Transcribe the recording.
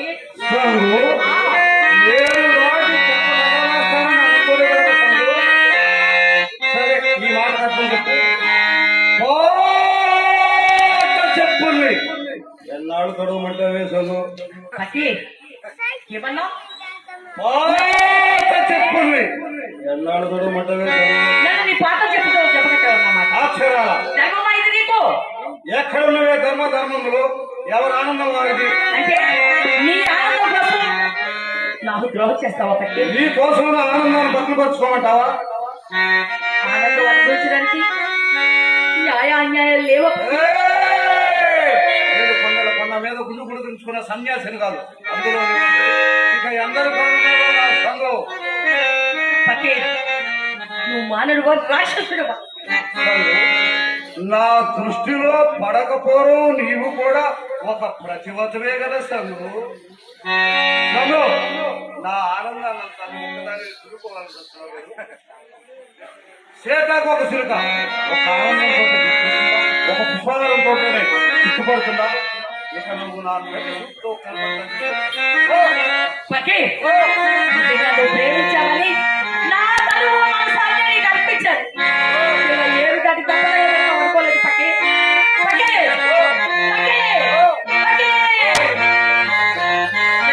పతి సంగు నేను రాజు చెప్పనవసరం అనుకోలేదు కదా సంగు. సరే ఈ మాట అర్థం చెప్పు. చెప్పుల్ని ఎన్నాళ్ళు తొడవమంటావే సంగు? పతి ఏమన్నా చెప్పుల్ని ఎన్నాళ్ళు తొడవమంటావే సంగు? నన్ను నీ పాత చెప్పుతో చెప్పగట్టావు అన్నమాట. అక్షరాల ధర్మమా ఇది నీకు? ఎక్కడున్నవే ధర్మములు? ఎవరు ఆనందం వారిది? అంటే నీ ఆనందం కోసం నాకు ద్రోహం చేస్తావా పట్టి? నీ కోసం ఆనందాన్ని బతులుపరుచుకోమంటావా? ఆనందం అనుభవించడానికి న్యాయ అన్యాయాలు లేవు. నేను కొండ మీద గుళ్ళు గుళ్ళు దించుకున్న సన్యాసిని కాదు. అందులో ఇక అందరూ సంఘం పట్టి నువ్వు మానవుడు రాక్షసుడు. నా దృష్టిలో పడకపోరు నీవు కూడా ఒక ప్రతివతమే కదా సంగు. సంగు నా ఆనందాన్ని ఒక్కదాన్ని చురుకోవాలనుకుంటున్నావు. సీతాకు ఒక సిలుక ఒక ఆనందంతో ఒక పుష్పాలంతో ఇష్టపడుతుందా? ఇక నువ్వు నా పట్టి